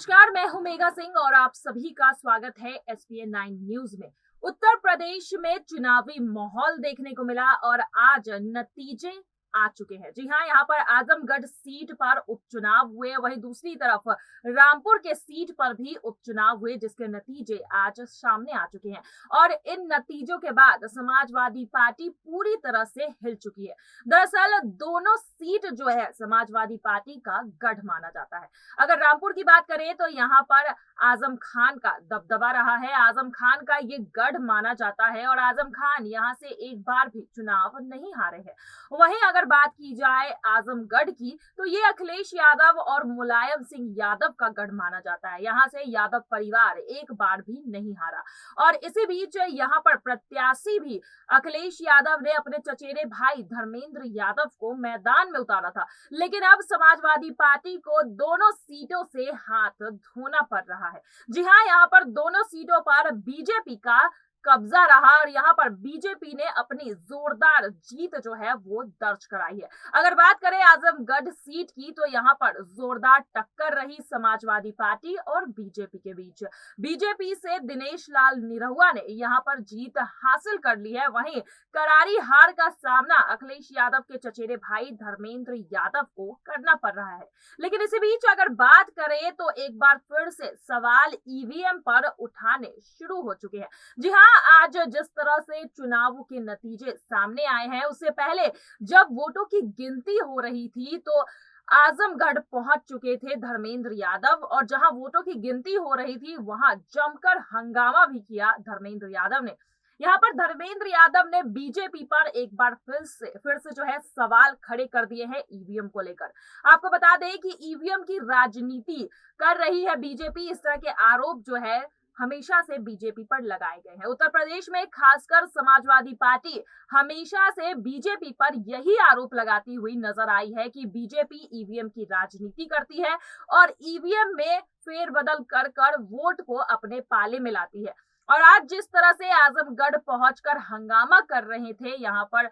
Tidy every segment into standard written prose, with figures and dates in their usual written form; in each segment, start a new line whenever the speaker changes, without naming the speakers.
नमस्कार, मैं हूं मेघा सिंह और आप सभी का स्वागत है एसपीएन 9 न्यूज में। उत्तर प्रदेश में चुनावी माहौल देखने को मिला और आज नतीजे आ चुके हैं। जी हां, यहां पर आजमगढ़ सीट पर उपचुनाव हुए, वहीं दूसरी तरफ रामपुर के सीट पर भी उपचुनाव हुए, जिसके नतीजे आज सामने आ चुके हैं। और इन नतीजों के बाद समाजवादी पार्टी पूरी तरह से हिल चुकी है। दरअसल दोनों सीट जो है समाजवादी पार्टी का गढ़ माना जाता है। अगर रामपुर की बात करें तो यहाँ पर आजम खान का दबदबा रहा है, आजम खान का ये गढ़ माना जाता है और आजम खान यहाँ से एक बार भी चुनाव नहीं हारे हैं। वहीं अगर बात की जाए आजमगढ़ की, तो ये अखिलेश यादव और मुलायम सिंह यादव का गढ़ माना जाता है। यहाँ से यादव परिवार एक बार भी नहीं हारा और इसी बीच यहाँ पर प्रत्याशी भी अखिलेश यादव ने अपने चचेरे भाई धर्मेंद्र यादव को मैदान में उतारा था, लेकिन अब समाजवादी पार्टी को दोनों सीटों से हाथ धोना पड़ रहा है। जी हां, यहाँ पर दोनों सीटों पर बीजेपी का कब्जा रहा और यहाँ पर बीजेपी ने अपनी जोरदार जीत जो है वो दर्ज कराई है। अगर बात करें आजमगढ़ सीट की, तो यहाँ पर जोरदार टक्कर रही समाजवादी पार्टी और बीजेपी के बीच। बीजेपी से दिनेश लाल निरहुआ ने यहाँ पर जीत हासिल कर ली है, वहीं करारी हार का सामना अखिलेश यादव के चचेरे भाई धर्मेंद्र यादव को करना पड़ रहा है। लेकिन इसी बीच अगर बात करें तो एक बार फिर से सवाल ईवीएम पर उठाने शुरू हो चुके हैं। जी हाँ, आज जिस तरह से चुनाव के नतीजे सामने आए हैं, उससे पहले जब वोटों की गिनती हो रही थी तो आजमगढ़ पहुंच चुके थे धर्मेंद्र यादव और जहां वोटों की गिनती हो रही थी वहां जमकर हंगामा भी किया धर्मेंद्र यादव ने। यहाँ पर धर्मेंद्र यादव ने बीजेपी पर एक बार फिर से जो है सवाल खड़े कर दिए हैं ईवीएम को लेकर। आपको बता दें कि ईवीएम की राजनीति कर रही है बीजेपी। इस तरह के आरोप जो है हमेशा से बीजेपी पर लगाए गए हैं। उत्तर प्रदेश में खासकर समाजवादी पार्टी हमेशा से बीजेपी पर यही आरोप लगाती हुई नजर आई है कि बीजेपी ईवीएम की राजनीति करती है और ईवीएम में फेरबदल कर कर वोट को अपने पाले में लाती है। और आज जिस तरह से आजमगढ़ पहुंचकर हंगामा कर रहे थे, यहाँ पर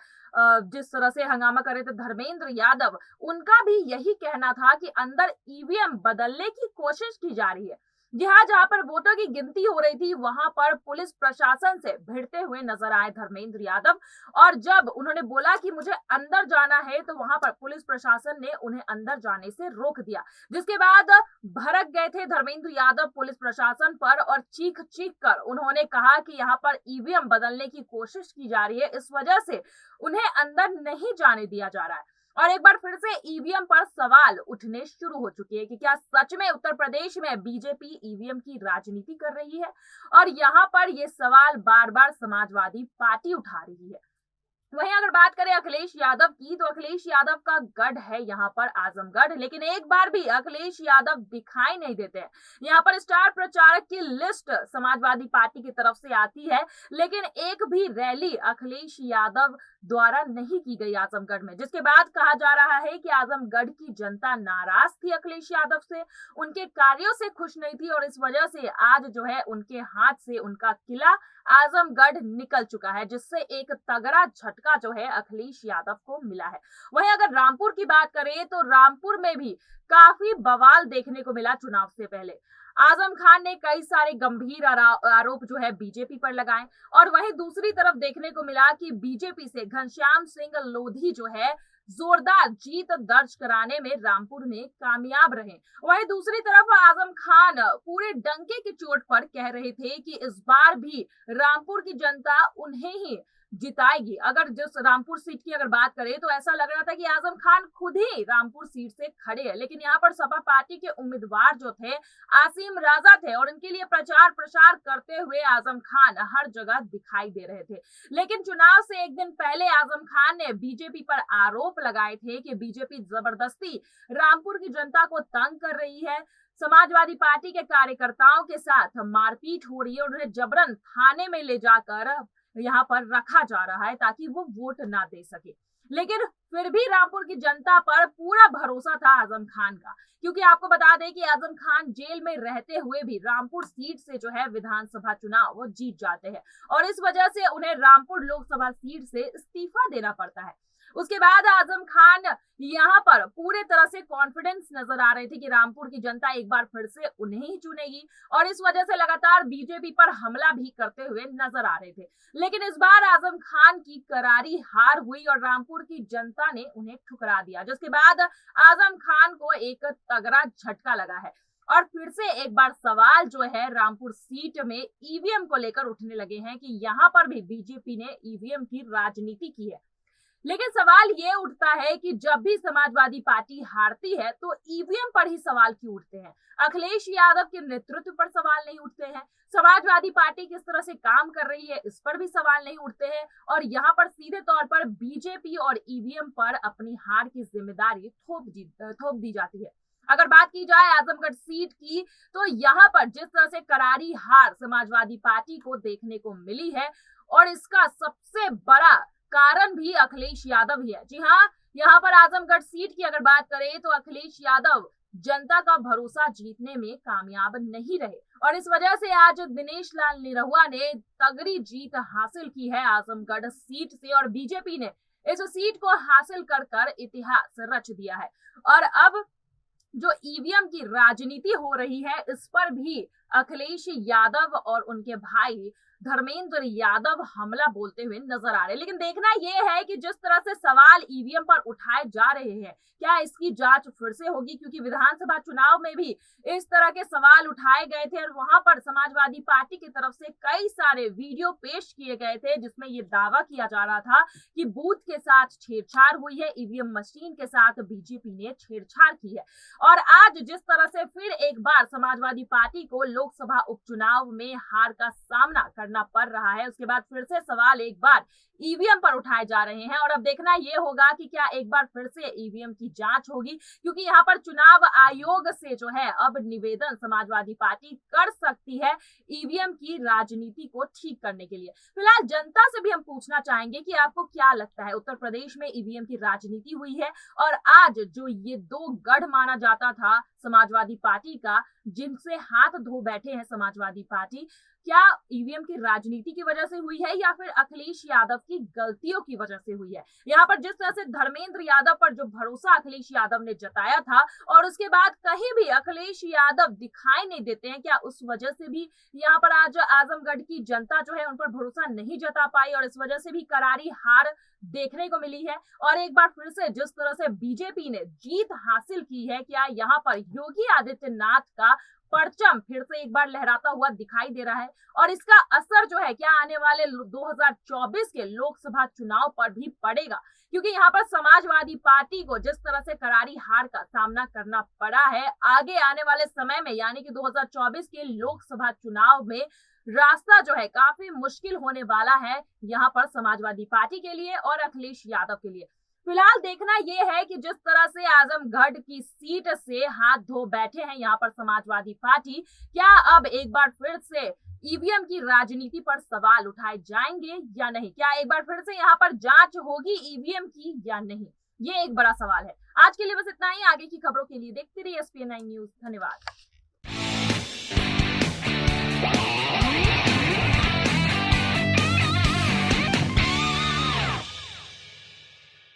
जिस तरह से हंगामा कर रहे थे धर्मेंद्र यादव, उनका भी यही कहना था कि अंदर ईवीएम बदलने की कोशिश की जा रही है। जहां पर वोटों की गिनती हो रही थी वहां पर पुलिस प्रशासन से भिड़ते हुए नजर आए धर्मेंद्र यादव और जब उन्होंने बोला कि मुझे अंदर जाना है तो वहां पर पुलिस प्रशासन ने उन्हें अंदर जाने से रोक दिया, जिसके बाद भड़क गए थे धर्मेंद्र यादव पुलिस प्रशासन पर और चीख चीख कर उन्होंने कहा कि यहाँ पर ईवीएम बदलने की कोशिश की जा रही है, इस वजह से उन्हें अंदर नहीं जाने दिया जा रहा है। और एक बार फिर से ईवीएम पर सवाल उठने शुरू हो चुके हैं कि क्या सच में उत्तर प्रदेश में बीजेपी ईवीएम की राजनीति कर रही है। और यहाँ पर ये सवाल बार बार समाजवादी पार्टी उठा रही है। वहीं अगर बात करें अखिलेश यादव की, तो अखिलेश यादव का गढ़ है यहाँ पर आजमगढ़, लेकिन एक बार भी अखिलेश यादव दिखाई नहीं देते हैं। यहाँ पर स्टार प्रचारक की लिस्ट समाजवादी पार्टी की तरफ से आती है, लेकिन एक भी रैली अखिलेश यादव द्वारा नहीं की गई आजमगढ़ में, जिसके बाद कहा जा रहा है कि आजमगढ़ की जनता नाराज थी अखिलेश यादव से, उनके कार्यों से खुश नहीं थी और इस वजह से आज जो है उनके हाथ से उनका किला आजमगढ़ निकल चुका है, जिससे एक तगड़ा झटका जो है अखिलेश यादव को मिला है। वहीं अगर रामपुर की बात करें तो रामपुर में भी काफी बवाल देखने को मिला। चुनाव से पहले आजम खान ने कई सारे गंभीर आरोप जो है बीजेपी पर लगाए और वहीं दूसरी तरफ देखने को मिला कि बीजेपी से घनश्याम सिंह लोधी जो है जोरदार जीत दर्ज कराने में रामपुर में कामयाब रहे। वहीं दूसरी तरफ आजम खान पूरे डंके की चोट पर कह रहे थे कि इस बार भी रामपुर की जनता उन्हें ही जिताएगी। अगर जिस रामपुर सीट की अगर बात करें तो ऐसा लग रहा था कि आजम खान खुद ही रामपुर सीट से खड़े हैं, लेकिन यहाँ पर सपा पार्टी के उम्मीदवार जो थे आसिम राजा थे और इनके लिए प्रचार प्रसार करते हुए आजम खान हर जगह दिखाई दे रहे थे। लेकिन चुनाव से एक दिन पहले आजम खान ने बीजेपी पर आरोप लगाए थे कि बीजेपी जबरदस्ती रामपुर की जनता को तंग कर रही है, समाजवादी पार्टी के कार्यकर्ताओं के साथ मारपीट हो रही है और उन्हें जबरन थाने में ले जाकर यहाँ पर रखा जा रहा है ताकि वो वोट ना दे सके। लेकिन फिर भी रामपुर की जनता पर पूरा भरोसा था आजम खान का, क्योंकि आपको बता दें कि आजम खान जेल में रहते हुए भी रामपुर सीट से जो है विधानसभा चुनाव वो जीत जाते हैं और इस वजह से उन्हें रामपुर लोकसभा सीट से इस्तीफा देना पड़ता है। उसके बाद आजम खान यहाँ पर पूरे तरह से कॉन्फिडेंस नजर आ रहे थे कि रामपुर की जनता एक बार फिर से उन्हें ही चुनेगी और इस वजह से लगातार बीजेपी पर हमला भी करते हुए नजर आ रहे थे। लेकिन इस बार आजम खान की करारी हार हुई और रामपुर की जनता ने उन्हें ठुकरा दिया, जिसके बाद आजम खान को एक तगड़ा झटका लगा है और फिर से एक बार सवाल जो है रामपुर सीट में ईवीएम को लेकर उठने लगे हैं कि यहाँ पर भी बीजेपी ने ईवीएम की राजनीति की है। लेकिन सवाल ये उठता है कि जब भी समाजवादी पार्टी हारती है तो ईवीएम पर ही सवाल क्यों उठते हैं? अखिलेश यादव के नेतृत्व पर सवाल नहीं उठते हैं? समाजवादी पार्टी किस तरह से काम कर रही है इस पर भी सवाल नहीं उठते हैं? और यहाँ पर सीधे तौर पर बीजेपी और ईवीएम पर अपनी हार की जिम्मेदारी थोप दी जाती है। अगर बात की जाए आजमगढ़ सीट की तो यहाँ पर जिस तरह से करारी हार समाजवादी पार्टी को देखने को मिली है और इसका सबसे बड़ा कारण भी अखिलेश यादव ही है। जी हाँ, यहाँ पर आजमगढ़ सीट की अगर बात करें तो अखिलेश यादव जनता का भरोसा जीतने में कामयाब नहीं रहे और इस वजह से आज दिनेश लाल निरहुआ ने तगड़ी जीत हासिल की है आजमगढ़ सीट से और बीजेपी ने इस सीट को हासिल कर कर इतिहास रच दिया है। और अब जो ईवीएम की राजनीति हो रही है इस पर भी अखिलेश यादव और उनके भाई धर्मेंद्र यादव हमला बोलते हुए नजर आ रहे हैं। लेकिन देखना यह है कि जिस तरह से सवाल ईवीएम पर उठाए जा रहे हैं क्या इसकी जांच फिर से होगी, क्योंकि विधानसभा चुनाव में भी इस तरह के सवाल उठाए गए थे और वहां पर समाजवादी पार्टी की तरफ से कई सारे वीडियो पेश किए गए थे जिसमें ये दावा किया जा रहा था कि बूथ के साथ छेड़छाड़ हुई है, ईवीएम मशीन के साथ बीजेपी ने छेड़छाड़ की है। और आज जिस तरह से फिर एक बार समाजवादी पार्टी को लोकसभा उपचुनाव में हार का सामना करना पड़ रहा है, उसके बाद फिर से सवाल एक बार ईवीएम पर उठाए जा रहे हैं और अब देखना यह होगा कि क्या एक बार फिर से ईवीएम की जांच होगी, क्योंकि यहाँ पर चुनाव आयोग से जो है अब निवेदन समाजवादी पार्टी कर सकती है ईवीएम की राजनीति को ठीक करने के लिए। फिलहाल जनता से भी हम पूछना चाहेंगे कि आपको क्या लगता है, उत्तर प्रदेश में ईवीएम की राजनीति हुई है और आज जो ये दो गढ़ माना जाता था समाजवादी पार्टी का, जिनसे हाथ धो बैठे हैं समाजवादी पार्टी, क्या ईवीएम की राजनीति की वजह से हुई है या फिर अखिलेश यादव की गलतियों की वजह से हुई है? यहाँ पर जिस तरह से धर्मेंद्र यादव पर जो भरोसा अखिलेश यादव ने जताया था और उसके बाद कहीं भी अखिलेश यादव दिखाई नहीं देते हैं, क्या उस वजह से भी यहाँ पर आज आजमगढ़ की जनता जो है उन पर भरोसा नहीं जता पाई और इस वजह से भी करारी हार देखने को मिली है? और एक बार फिर से जिस तरह से बीजेपी ने जीत हासिल की है, क्या यहाँ पर योगी आदित्यनाथ का परचम फिर से एक बार लहराता हुआ दिखाई दे रहा है और इसका असर जो है क्या आने वाले 2024 के लोकसभा चुनाव पर भी पड़ेगा? क्योंकि यहाँ पर समाजवादी पार्टी को जिस तरह से करारी हार का सामना करना पड़ा है, आगे आने वाले समय में यानी कि 2024 के लोकसभा चुनाव में रास्ता जो है काफी मुश्किल होने वाला है यहाँ पर समाजवादी पार्टी के लिए और अखिलेश यादव के लिए। फिलहाल देखना यह है कि जिस तरह से आजमगढ़ की सीट से हाथ धो बैठे हैं यहाँ पर समाजवादी पार्टी, क्या अब एक बार फिर से ईवीएम की राजनीति पर सवाल उठाए जाएंगे या नहीं? क्या एक बार फिर से यहाँ पर जांच होगी ईवीएम की या नहीं? ये एक बड़ा सवाल है। आज के लिए बस इतना ही। आगे की खबरों के लिए देखते रहिए SPN9 न्यूज। धन्यवाद।